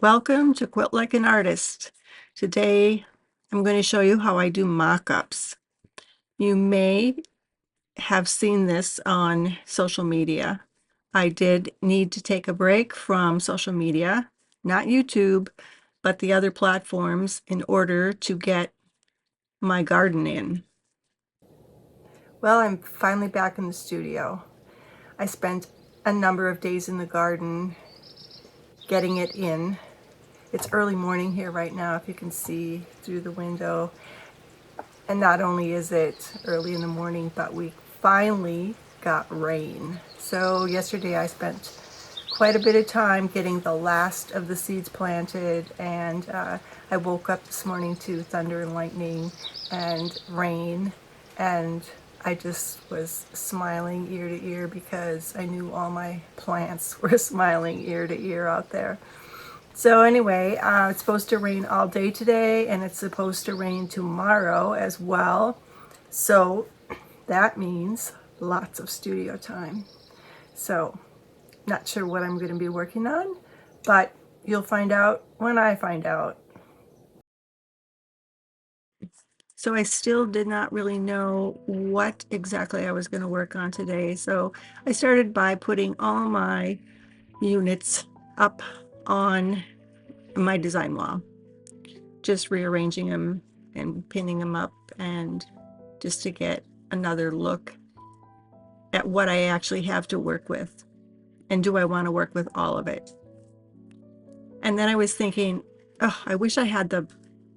Welcome to Quilt Like an Artist. Today I'm going to show you how I do mock-ups. You may have seen this on social media. I did need to take a break from social media, not YouTube, but the other platforms in order to get my garden in. Well, I'm finally back in the studio. I spent a number of days in the garden getting it in. It's early morning here right now, if you can see through the window. And not only is it early in the morning, but we finally got rain. So yesterday I spent quite a bit of time getting the last of the seeds planted, and I woke up this morning to thunder and lightning and rain, and I just was smiling ear to ear because I knew all my plants were smiling ear to ear out there. So anyway, it's supposed to rain all day today, and it's supposed to rain tomorrow as well. So that means lots of studio time. So not sure what I'm going to be working on, but you'll find out when I find out. So I still did not really know what exactly I was going to work on today. So I started by putting all my units up on my design wall, just rearranging them and pinning them up, and just to get another look at what I actually have to work with, and do I want to work with all of it. And then I was thinking, oh, I wish I had the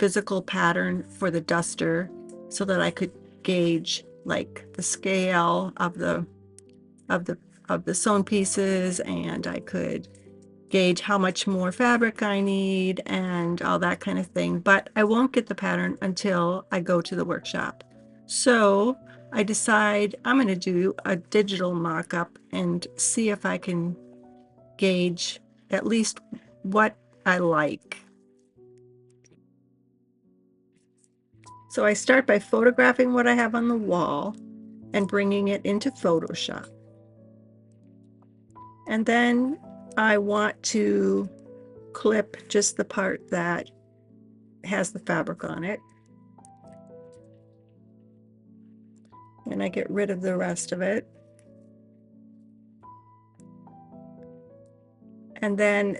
physical pattern for the duster so that I could gauge like the scale of the sewn pieces, and I could gauge how much more fabric I need and all that kind of thing. But I won't get the pattern until I go to the workshop. So I decide I'm going to do a digital mock-up and see if I can gauge at least what I like. So I start by photographing what I have on the wall and bringing it into Photoshop. And then I want to clip just the part that has the fabric on it. And I get rid of the rest of it. And then,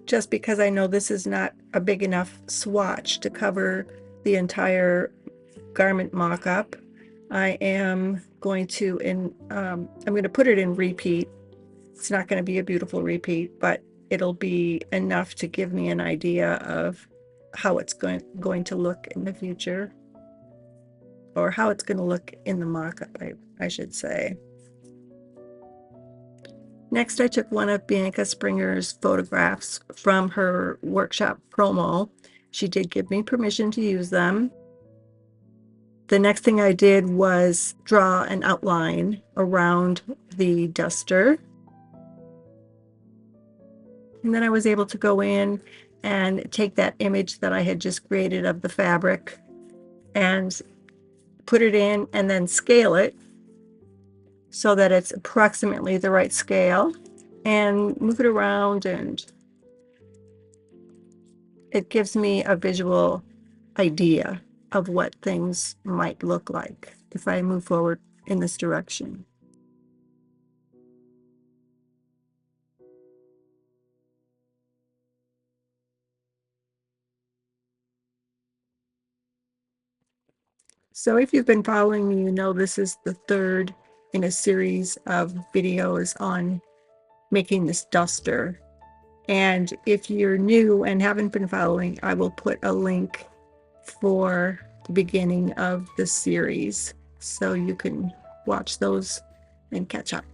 just because I know this is not a big enough swatch to cover the entire garment mock-up, I am going to I'm going to put it in repeat. It's not going to be a beautiful repeat, but it'll be enough to give me an idea of how it's going to look in the future, or how it's going to look in the mock-up, I should say. Next, I took one of Bianca Springer's photographs from her workshop promo. She did give me permission to use them. The next thing I did was draw an outline around the duster. And then I was able to go in and take that image that I had just created of the fabric and put it in, and then scale it so that it's approximately the right scale, and move it around, and it gives me a visual idea of what things might look like if I move forward in this direction. So if you've been following me, you know this is the third in a series of videos on making this duster. And if you're new and haven't been following, I will put a link for the beginning of the series so you can watch those and catch up.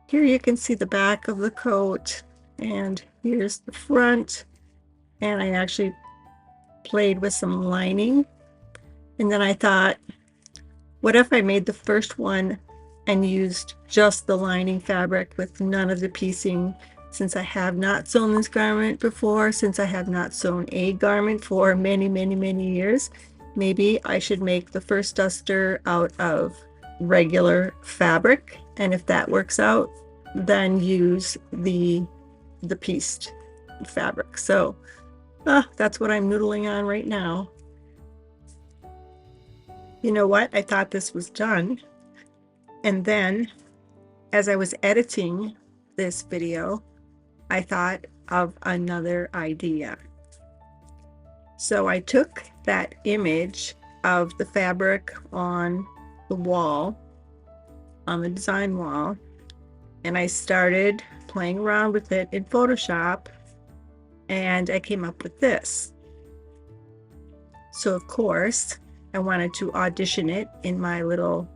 Here you can see the back of the coat, and here's the front, and I actually played with some lining. And then I thought, what if I made the first one and used just the lining fabric with none of the piecing, since I have not sewn this garment before, since I have not sewn a garment for many, many, many years. maybe I should make the first duster out of regular fabric, and if that works out, then use the pieced fabric. So that's what I'm noodling on right now. You know what? I thought this was done, and then as I was editing this video, I thought of another idea. So I took that image of the fabric on the wall, on the design wall, and I started playing around with it in Photoshop, and I came up with this. So of course, I wanted to audition it in my little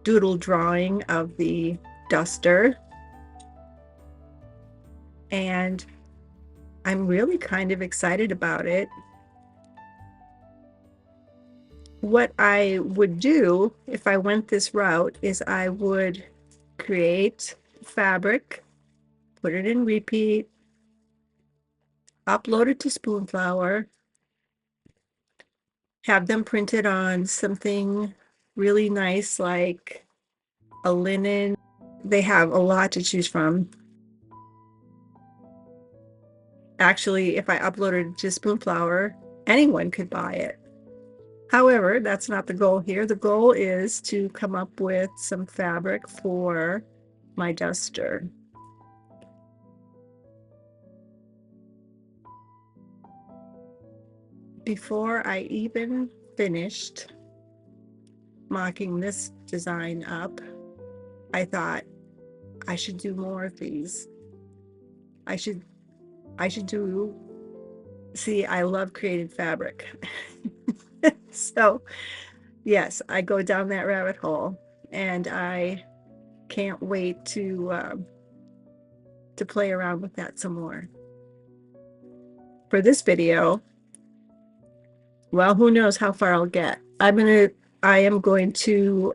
doodle drawing of the duster, and I'm really kind of excited about it. What I would do if I went this route is I would create fabric, put it in repeat, upload it to Spoonflower, have them printed on something really nice like a linen. They have a lot to choose from. Actually, if I uploaded it to Spoonflower, anyone could buy it. However, that's not the goal here. The goal is to come up with some fabric for my duster. Before I even finished mocking this design up, I thought I should do more of these. I should do, see, I love creating fabric. So yes, I go down that rabbit hole, and I can't wait to play around with that some more. For this video, well, who knows how far I'll get. I am going to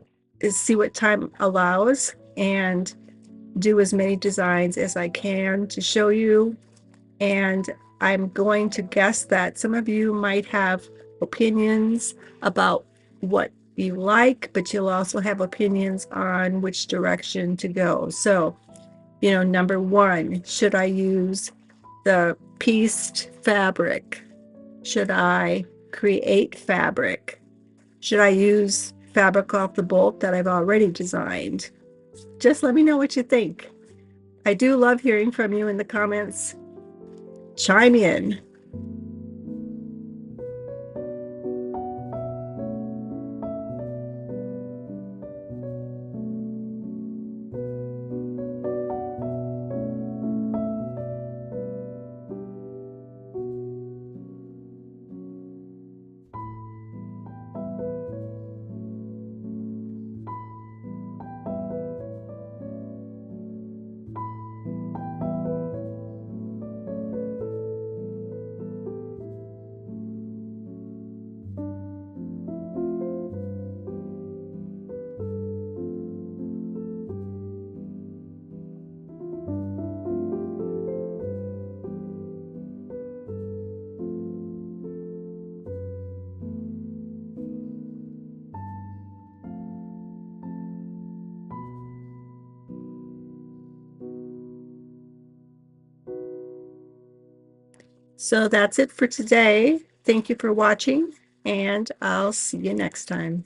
see what time allows and do as many designs as I can to show you. And I'm going to guess that some of you might have opinions about what you like, but you'll also have opinions on which direction to go. So, you know, number one, should I use the pieced fabric? Should I create fabric? Should I use fabric off the bolt that I've already designed? Just let me know what you think. I do love hearing from you in the comments. Chime in. So that's it for today. Thank you for watching, and I'll see you next time.